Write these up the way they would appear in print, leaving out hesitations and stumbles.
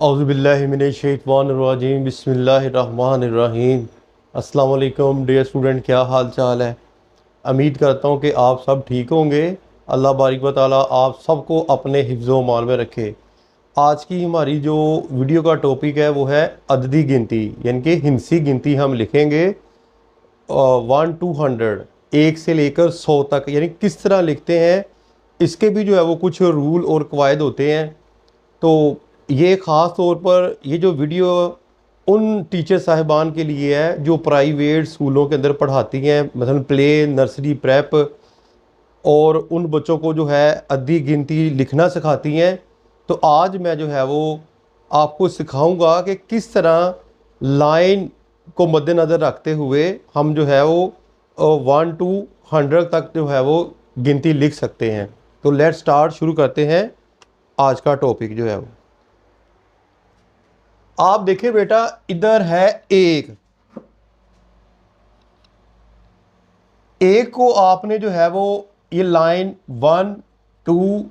औज़ुबिल्लाहिमिनश्शैतानिर्रजीम बिस्मिल्लाहिर्रहमानिर्रहीम। अस्सलाम वालेकुम डियर स्टूडेंट, क्या हाल चाल है। उम्मीद करता हूँ कि आप सब ठीक होंगे। अल्लाह बारिक व तआला आप सबको अपने हिफ्ज़ मान में रखे। आज की हमारी जो वीडियो का टॉपिक है वो है अददी गिनती, यानी कि हिंसी गिनती हम लिखेंगे 1 to 100, 1 से लेकर 100 तक, यानी किस तरह लिखते हैं। इसके भी जो है वो कुछ रूल और कवायद होते हैं। तो ये ख़ास तौर पर ये जो वीडियो उन टीचर साहिबान के लिए है जो प्राइवेट स्कूलों के अंदर पढ़ाती हैं, मतलब प्ले, नर्सरी, प्रेप, और उन बच्चों को जो है अद्दी गिनती लिखना सिखाती हैं। तो आज मैं जो है वो आपको सिखाऊंगा कि किस तरह लाइन को मद्देनज़र रखते हुए हम जो है वो 1 to 100 तक जो है वो गिनती लिख सकते हैं। तो लेट्स स्टार्ट, शुरू करते हैं आज का टॉपिक जो है वो। आप देखिए बेटा, इधर है एक को आपने जो है वो ये लाइन 1, 2,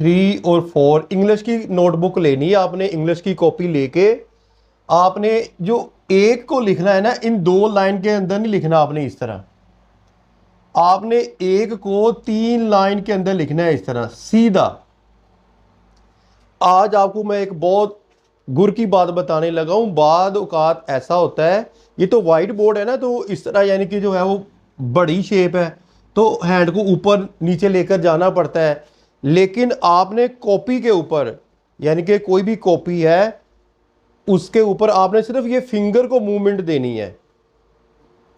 3 और 4 इंग्लिश की नोटबुक लेनी है आपने। इंग्लिश की कॉपी लेके आपने जो एक को लिखना है ना, इन 2 लाइन के अंदर नहीं लिखना आपने। इस तरह आपने एक को 3 लाइन के अंदर लिखना है, इस तरह सीधा। आज आपको मैं एक बहुत गुर की बात बताने लगा हूँ। बाद औकात ऐसा होता है, ये तो वाइट बोर्ड है ना, तो इस तरह यानी कि जो है वो बड़ी शेप है, तो हैंड को ऊपर नीचे लेकर जाना पड़ता है। लेकिन आपने कॉपी के ऊपर, यानी कि कोई भी कॉपी है उसके ऊपर आपने सिर्फ ये फिंगर को मूवमेंट देनी है,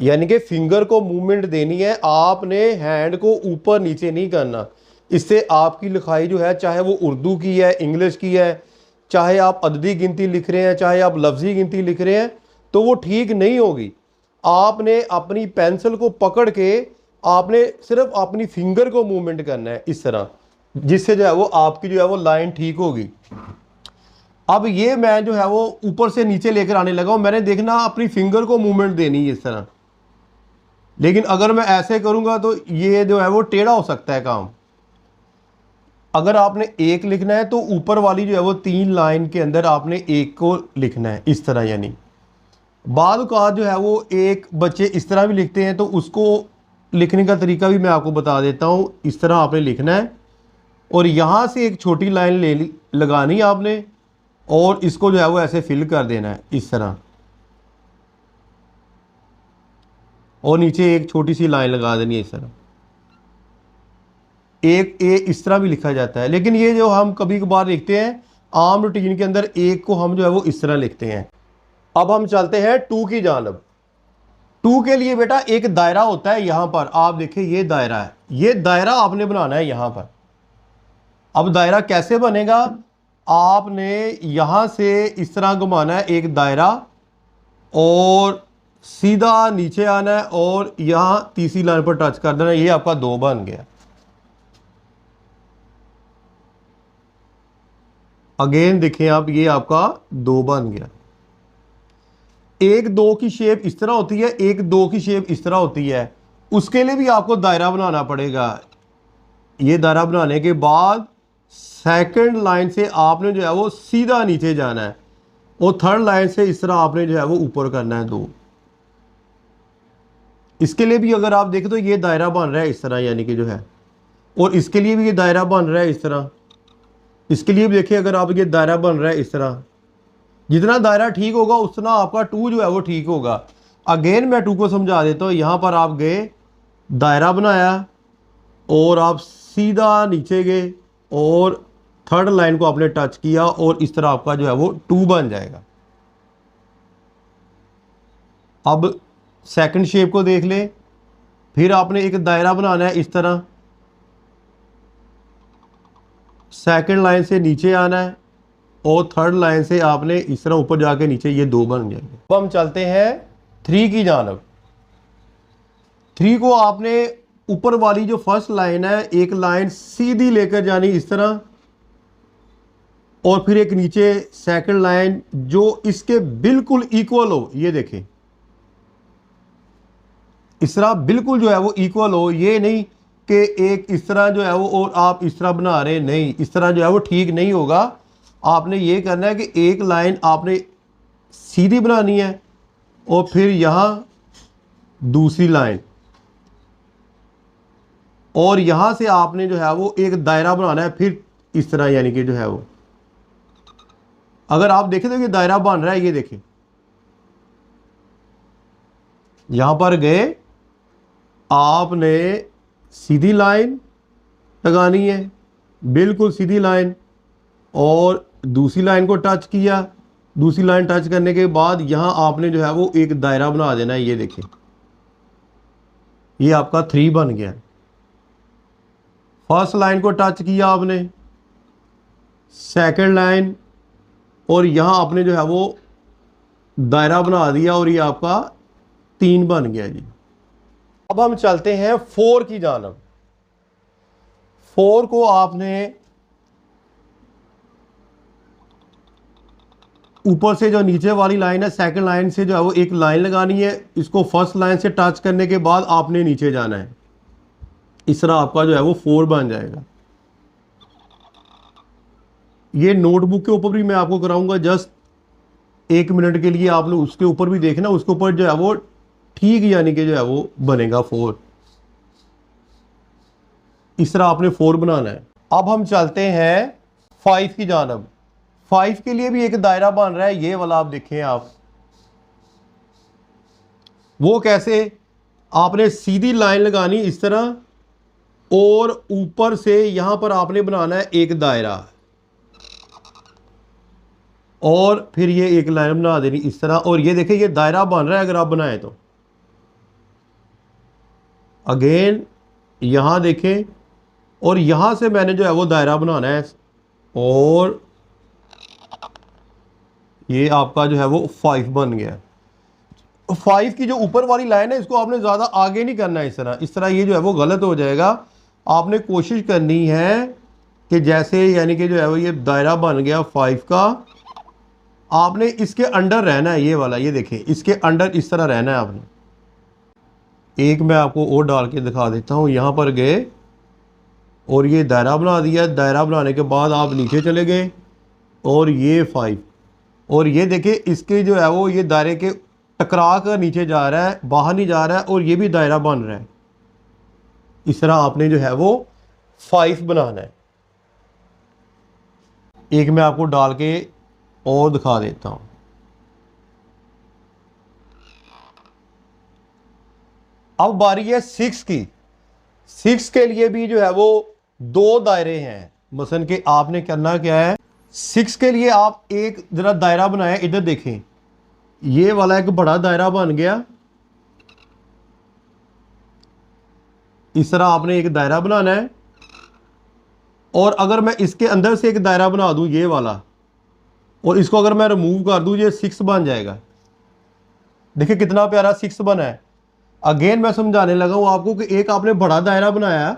यानी कि फिंगर को मूवमेंट देनी है। आपने हैंड को ऊपर नीचे नहीं करना। इससे आपकी लिखाई जो है, चाहे वो उर्दू की है, इंग्लिश की है, चाहे आप अददी गिनती लिख रहे हैं, चाहे आप लफ्ज़ी गिनती लिख रहे हैं, तो वो ठीक नहीं होगी। आपने अपनी पेंसिल को पकड़ के आपने सिर्फ अपनी फिंगर को मूवमेंट करना है इस तरह, जिससे जो है वो आपकी जो है वो लाइन ठीक होगी। अब ये मैं जो है वो ऊपर से नीचे लेकर आने लगा हूँ। मैंने देखना अपनी फिंगर को मूवमेंट देनी है इस तरह। लेकिन अगर मैं ऐसे करूँगा तो ये जो है वो टेढ़ा हो सकता है काम। अगर आपने एक लिखना है तो ऊपर वाली जो है वो 3 लाइन के अंदर आपने एक को लिखना है इस तरह। यानी बाद का जो है वो एक बच्चे इस तरह भी लिखते हैं, तो उसको लिखने का तरीका भी मैं आपको बता देता हूँ। इस तरह आपने लिखना है और यहाँ से एक छोटी लाइन लगानी है आपने, और इसको जो है वो ऐसे फिल कर देना है इस तरह, और नीचे एक छोटी सी लाइन लगा देनी है इस तरह। एक ए इस तरह भी लिखा जाता है, लेकिन ये जो हम कभी कभार लिखते हैं आम रूटीन के अंदर, एक को हम जो है वो इस तरह लिखते हैं। अब हम चलते हैं 2 की जानब। 2 के लिए बेटा एक दायरा होता है। यहाँ पर आप देखिए, ये दायरा है, ये दायरा आपने बनाना है यहाँ पर। अब दायरा कैसे बनेगा, आपने यहाँ से इस तरह घुमाना है एक दायरा, और सीधा नीचे आना है और यहाँ तीसरी लाइन पर टच कर देना। ये आपका 2 बन गया। अगेन देखें आप, ये आपका 2 बन गया। 1, 2 की शेप इस तरह होती है, 1, 2 की शेप इस तरह होती है। उसके लिए भी आपको दायरा बनाना पड़ेगा। ये दायरा बनाने के बाद सेकंड लाइन से आपने जो है वो सीधा नीचे जाना है, और थर्ड लाइन से इस तरह आपने जो है वो ऊपर करना है 2। इसके लिए भी अगर आप देखें तो ये दायरा बन रहा है इस तरह, यानी कि जो है, और इसके लिए भी ये दायरा बन रहा है इस तरह। इसके लिए भी देखिए, अगर आप ये दायरा बन रहा है इस तरह, जितना दायरा ठीक होगा उतना आपका 2 जो है वो ठीक होगा। अगेन मैं 2 को समझा देता हूँ। यहाँ पर आप गए, दायरा बनाया, और आप सीधा नीचे गए, और थर्ड लाइन को आपने टच किया, और इस तरह आपका जो है वो 2 बन जाएगा। अब सेकंड शेप को देख ले। फिर आपने एक दायरा बनाना है इस तरह, सेकंड लाइन से नीचे आना है, और थर्ड लाइन से आपने इस तरह ऊपर जाके नीचे, ये 2 बन जाएंगे। अब हम चलते हैं 3 की जानब। 3 को आपने ऊपर वाली जो फर्स्ट लाइन है, एक लाइन सीधी लेकर जानी इस तरह, और फिर एक नीचे सेकंड लाइन जो इसके बिल्कुल इक्वल हो। ये देखें, इस तरह बिल्कुल जो है वो इक्वल हो। ये नहीं कि एक इस तरह जो है वो और आप इस तरह बना रहे हैं, नहीं, इस तरह जो है वो ठीक नहीं होगा। आपने ये करना है कि एक लाइन आपने सीधी बनानी है और फिर यहाँ दूसरी लाइन, और यहाँ से आपने जो है वो एक दायरा बनाना है फिर इस तरह, यानी कि जो है वो अगर आप देखें तो ये दायरा बन रहा है, ये देखें यहाँ पर गए, आपने सीधी लाइन लगानी है, बिल्कुल सीधी लाइन, और दूसरी लाइन को टच किया। दूसरी लाइन टच करने के बाद यहाँ आपने जो है वो एक दायरा बना देना है। ये देखें, ये आपका 3 बन गया। फर्स्ट लाइन को टच किया आपने, सेकंड लाइन, और यहाँ आपने जो है वो दायरा बना दिया और ये आपका 3 बन गया जी। अब हम चलते हैं 4 की जानब। 4 को आपने ऊपर से जो नीचे वाली लाइन है, सेकंड लाइन से जो है वो एक लाइन लगानी है, इसको फर्स्ट लाइन से टच करने के बाद आपने नीचे जाना है। इस तरह आपका जो है वो 4 बन जाएगा। ये नोटबुक के ऊपर भी मैं आपको कराऊंगा, जस्ट 1 मिनट के लिए आप लोग उसके ऊपर भी देखना, उसके ऊपर जो है वो ठीक यानी कि जो है वो बनेगा 4। इस तरह आपने 4 बनाना है। अब हम चलते हैं 5 की जानब। 5 के लिए भी एक दायरा बन रहा है, ये वाला आप देखें आप। वो कैसे? आपने सीधी लाइन लगानी इस तरह, और ऊपर से यहां पर आपने बनाना है एक दायरा, और फिर ये एक लाइन बना देनी इस तरह। और ये देखें ये दायरा बन रहा है अगर आप बनाएं तो। अगेन यहां देखें, और यहां से मैंने जो है वो दायरा बनाना है, और ये आपका जो है वो 5 बन गया। 5 की जो ऊपर वाली लाइन है इसको आपने ज़्यादा आगे नहीं करना है इस तरह। इस तरह ये जो है वो गलत हो जाएगा। आपने कोशिश करनी है कि जैसे यानी कि जो है वो ये दायरा बन गया 5 का, आपने इसके अंडर रहना है, ये वाला, ये देखें इसके अंडर इस तरह रहना है आपने। एक मैं आपको और डाल के दिखा देता हूँ। यहाँ पर गए और ये दायरा बना दिया। दायरा बनाने के बाद आप नीचे चले गए और ये 5, और ये देखिए इसके जो है वो ये दायरे के टकरा कर नीचे जा रहा है, बाहर नहीं जा रहा है, और ये भी दायरा बन रहा है। इस तरह आपने जो है वो 5 बनाना है। एक मैं आपको डाल के और दिखा देता हूं। अब बारी है 6 की। 6 के लिए भी जो है वो 2 दायरे हैं। मसलन कि आपने करना क्या है, 6 के लिए आप एक जरा दायरा बनाएं। इधर देखें, ये वाला एक बड़ा दायरा बन गया। इस तरह आपने एक दायरा बनाना है, और अगर मैं इसके अंदर से एक दायरा बना दूं ये वाला, और इसको अगर मैं रिमूव कर दूं, ये 6 बन जाएगा। देखिए कितना प्यारा 6 बना है। अगेन मैं समझाने लगा हूं आपको कि एक आपने बड़ा दायरा बनाया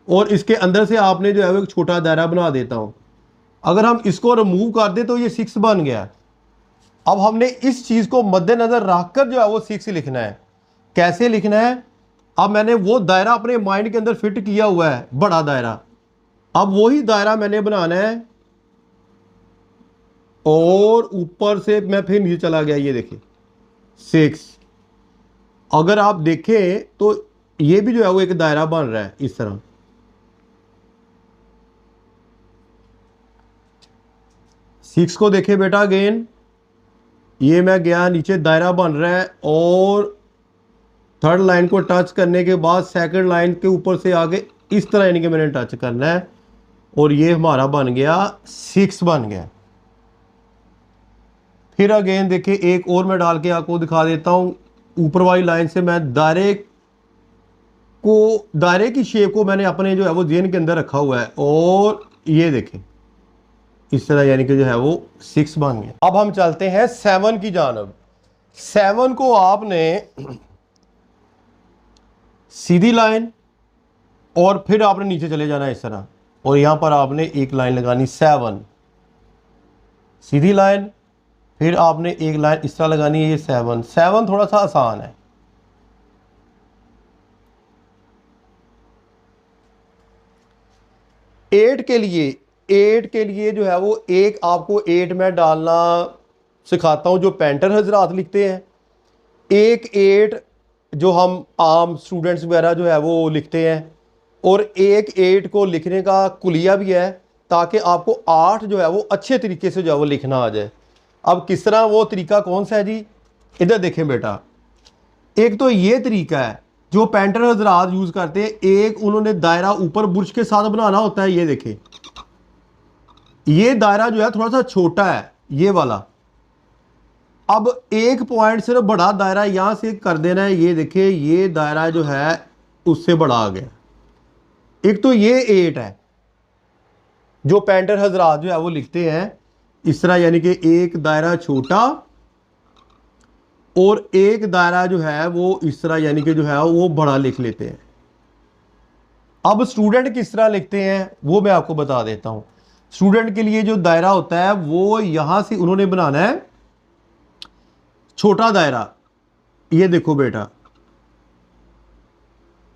और इसके अंदर से आपने जो है वो एक छोटा दायरा बना देता हूं। अगर हम इसको रिमूव कर दे तो ये 6 बन गया। अब हमने इस चीज को मद्देनजर रखकर जो है वो 6 लिखना है। कैसे लिखना है? अब मैंने वो दायरा अपने माइंड के अंदर फिट किया हुआ है, बड़ा दायरा। अब वही दायरा मैंने बनाना है, और ऊपर से मैं फिर नीचे चला गया। ये देखिए 6। अगर आप देखें तो ये भी जो है वो एक दायरा बन रहा है इस तरह। सिक्स को देखे बेटा, अगेन ये मैं गया नीचे, दायरा बन रहा है, और थर्ड लाइन को टच करने के बाद सेकंड लाइन के ऊपर से आगे इस तरह यानी कि मैंने टच करना है, और ये हमारा बन गया 6 बन गया। फिर अगेन देखिए एक और मैं डाल के आपको दिखा देता हूं। ऊपर वाली लाइन से मैं दायरे की शेप को मैंने अपने जो है वो जेन के अंदर रखा हुआ है, और ये देखें इस तरह यानी कि जो है वो 6 बन गया। अब हम चलते हैं 7 की जानब। 7 को आपने सीधी लाइन, और फिर आपने नीचे चले जाना इस तरह, और यहां पर आपने एक लाइन लगानी 7, सीधी लाइन, फिर आपने एक लाइन इस तरह लगानी है, ये 7। 7 थोड़ा सा आसान है। एट के लिए एट के लिए जो है वो एक आपको एट में डालना सिखाता हूँ जो पेंटर हजरात लिखते हैं। एक एट जो हम आम स्टूडेंट्स वगैरह जो है वो लिखते हैं, और एक एट को लिखने का कुलिया भी है ताकि आपको आठ जो है वो अच्छे तरीके से जो है वो लिखना आ जाए। अब किस तरह, वो तरीका कौन सा है जी, इधर देखें बेटा। एक तो ये तरीका है जो पेंटर हजरात यूज करते हैं, एक उन्होंने दायरा ऊपर बुर्ज के साथ बनाना होता है। ये देखें, ये दायरा जो है थोड़ा सा छोटा है, ये वाला। अब एक पॉइंट सिर्फ बड़ा दायरा यहां से कर देना है। ये देखिए, ये दायरा जो है उससे बड़ा आ गया। एक तो ये एट है जो पेंटर हजरात जो है वो लिखते हैं इस तरह, यानी कि एक दायरा छोटा और एक दायरा जो है वो इस तरह, यानी कि जो है वो बड़ा लिख लेते हैं। अब स्टूडेंट किस तरह लिखते हैं वो मैं आपको बता देता हूं। स्टूडेंट के लिए जो दायरा होता है वो यहां से उन्होंने बनाना है छोटा दायरा। ये देखो बेटा,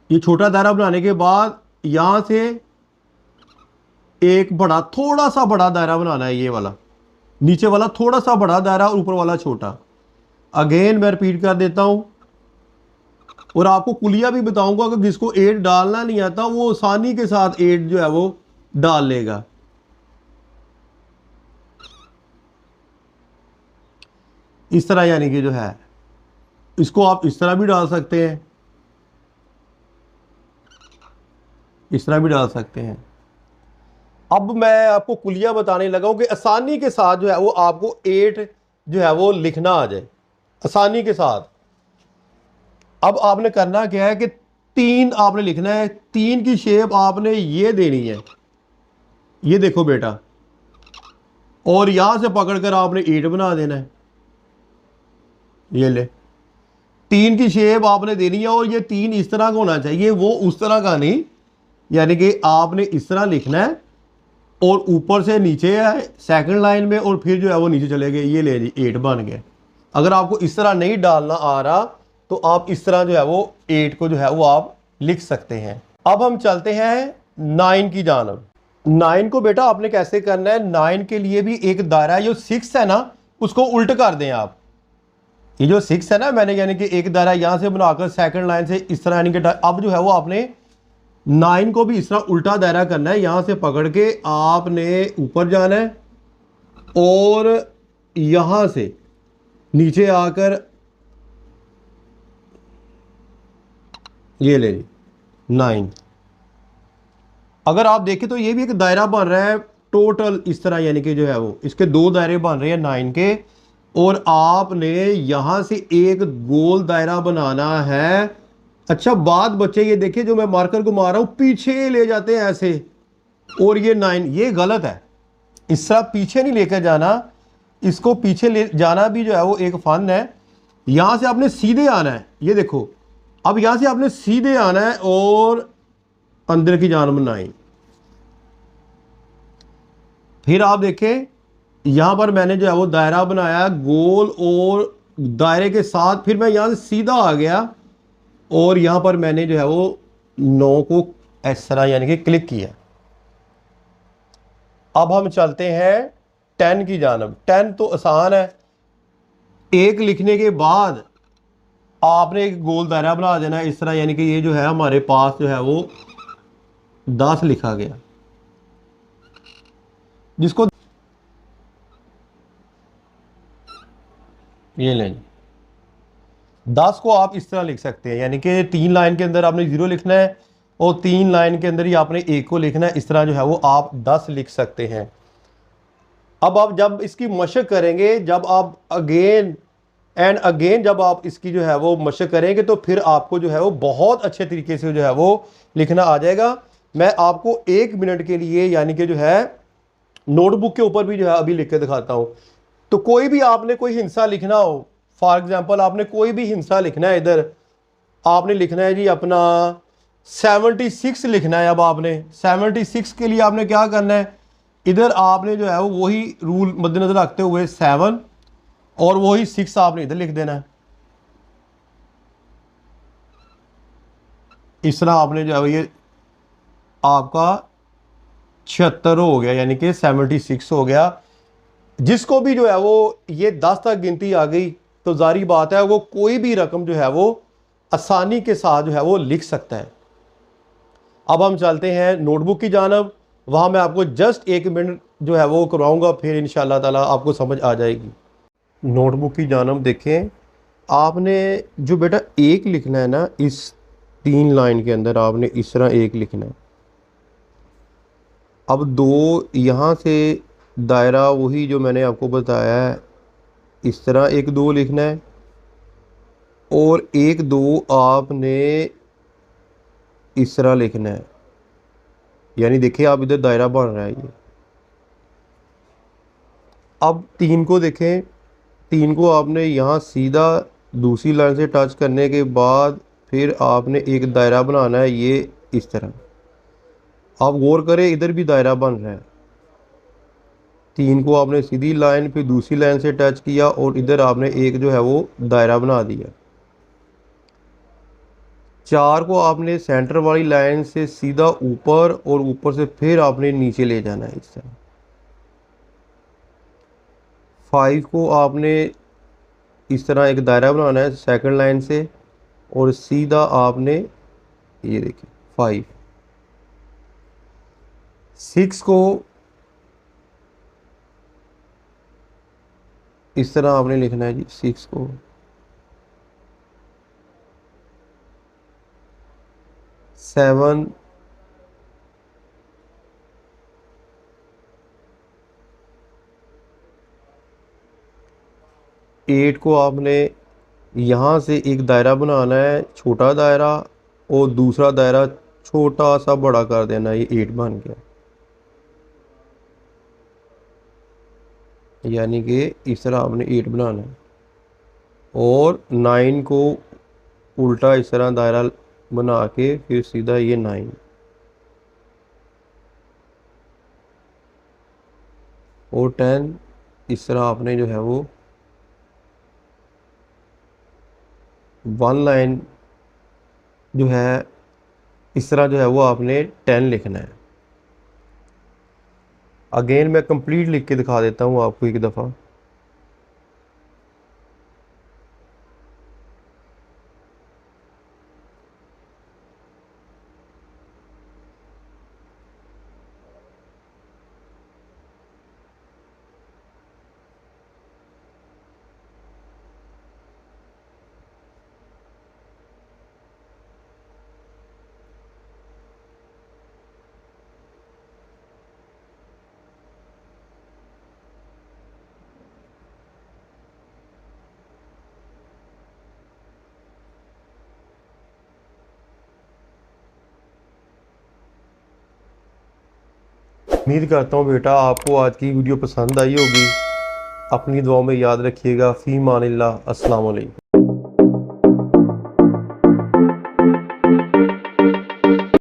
ये छोटा दायरा बनाने के बाद यहां से एक बड़ा, थोड़ा सा बड़ा दायरा बनाना है। ये वाला नीचे वाला थोड़ा सा बड़ा दायरा और ऊपर वाला छोटा। अगेन मैं रिपीट कर देता हूं और आपको कुलिया भी बताऊंगा कि जिसको एट डालना नहीं आता वो आसानी के साथ एट जो है वो डाल लेगा। इस तरह, यानी कि जो है इसको आप इस तरह भी डाल सकते हैं, इस तरह भी डाल सकते हैं। अब मैं आपको कुलिया बताने लगा हूं कि आसानी के साथ जो है वो आपको एट जो है वो लिखना आ जाए आसानी के साथ। अब आपने करना क्या है कि तीन आपने लिखना है। तीन की शेप आपने ये देनी है, ये देखो बेटा, और यहां से पकड़कर आपने एट बना देना है। ये ले, तीन की शेप आपने देनी है और ये तीन इस तरह का होना चाहिए, वो उस तरह का नहीं। यानी कि आपने इस तरह लिखना है और ऊपर से नीचे है सेकंड लाइन में, और फिर जो है वो नीचे चले गए। ये ले जी, एट बन गए। अगर आपको इस तरह नहीं डालना आ रहा तो आप इस तरह जो है वो एट को जो है वो आप लिख सकते हैं। अब हम चलते हैं नाइन की जानब। नाइन को बेटा आपने कैसे करना है, नाइन के लिए भी एक दायरा है। जो सिक्स है ना उसको उल्ट कर दें आप। ये जो सिक्स है ना, मैंने यानी कि एक दायरा यहां से बनाकर सेकंड लाइन से इस तरह, यानी कि अब जो है वो आपने नाइन को भी इस तरह उल्टा दायरा करना है। यहां से पकड़ के आपने ऊपर जाना है और यहां से नीचे आकर ये ले ली नाइन। अगर आप देखें तो ये भी एक दायरा बन रहा है टोटल इस तरह, यानी कि जो है वो इसके दो दायरे बन रहे हैं नाइन के, और आपने यहां से एक गोल दायरा बनाना है। अच्छा बात बच्चे, ये देखिए जो मैं मार्कर को मार रहा हूं पीछे ले जाते हैं ऐसे, और ये नाइन, ये गलत है। इस तरह पीछे नहीं लेकर जाना, इसको पीछे ले जाना भी जो है वो एक फन है। यहां से आपने सीधे आना है। ये देखो, अब यहां से आपने सीधे आना है और अंदर की जानब नाइन। फिर आप देखें यहां पर मैंने जो है वो दायरा बनाया गोल, और दायरे के साथ फिर मैं यहां से सीधा आ गया और यहां पर मैंने जो है वो 9 को इस तरह यानी कि क्लिक किया। अब हम चलते हैं 10 की जानब। 10 तो आसान है, एक लिखने के बाद आपने एक गोल दायरा बना देना है इस तरह, यानी कि ये जो है हमारे पास जो है वो 10 लिखा गया, जिसको ये लें 10 को आप इस तरह लिख सकते हैं, यानी कि 3 लाइन के अंदर आपने 0 लिखना है और 3 लाइन के अंदर ही आपने 1 को लिखना है। इस तरह जो है वो आप 10 लिख सकते हैं। अब आप जब इसकी मशक करेंगे, जब आप अगेन एंड अगेन जब आप इसकी जो है वो मशक करेंगे तो फिर आपको जो है वो बहुत अच्छे तरीके से जो है वो लिखना आ जाएगा। मैं आपको 1 मिनट के लिए यानी कि जो है नोटबुक के ऊपर भी जो है अभी लिख के दिखाता हूँ। तो कोई भी आपने कोई हिंसा लिखना हो, फॉर एग्जांपल आपने कोई भी हिंसा लिखना है, इधर आपने लिखना है जी अपना 76 लिखना है। अब आपने 76 के लिए आपने क्या करना है, इधर आपने जो है वो वही रूल मद्देनजर रखते हुए 7 और वही 6 आपने इधर लिख देना है। इस तरह आपने जो है ये आपका 76 हो गया, यानी कि 76 हो गया। जिसको भी जो है वो ये 10 तक गिनती आ गई तो जारी बात है वो कोई भी रकम जो है वो आसानी के साथ जो है वो लिख सकता है। अब हम चलते हैं नोटबुक की जानब, वहाँ मैं आपको जस्ट 1 मिनट जो है वो करवाऊँगा, फिर इंशाल्लाह ताला आपको समझ आ जाएगी। नोटबुक की जानब देखें, आपने जो बेटा एक लिखना है ना, इस 3 लाइन के अंदर आपने इस तरह एक लिखना है। अब 2 यहाँ से दायरा वही जो मैंने आपको बताया है, इस तरह 1 2 लिखना है, और 1 2 आपने इस तरह लिखना है। यानी देखिए आप इधर दायरा बन रहा है ये। अब 3 को देखें, 3 को आपने यहाँ सीधा दूसरी लाइन से टच करने के बाद फिर आपने एक दायरा बनाना है, ये इस तरह। आप गौर करें इधर भी दायरा बन रहा है। 3 को आपने सीधी लाइन फिर दूसरी लाइन से टच किया और इधर आपने एक जो है वो दायरा बना दिया। 4 को आपने सेंटर वाली लाइन से सीधा ऊपर और ऊपर से फिर आपने नीचे ले जाना है इस तरह। 5 को आपने इस तरह एक दायरा बनाना है सेकंड लाइन से और सीधा आपने ये देखिए 5। 6 को इस तरह आपने लिखना है जी। 6 को 7 8 को आपने यहाँ से एक दायरा बनाना है छोटा दायरा और दूसरा दायरा छोटा सा बड़ा कर देना है, ये 8 बन गया। यानी कि इस तरह आपने 8 बनाना है। और 9 को उल्टा इस तरह दायरा बना के फिर सीधा ये 9। और 10 इस तरह आपने जो है वो 1 लाइन जो है इस तरह जो है वो आपने 10 लिखना है। अगेन मैं कंप्लीट लिख के दिखा देता हूँ आपको एक दफ़ा। उम्मीद करता हूँ बेटा आपको आज की वीडियो पसंद आई होगी। अपनी दुआओं में याद रखिएगा। फ़ी मानिल्लाह। अस्सलाम वालेकुम।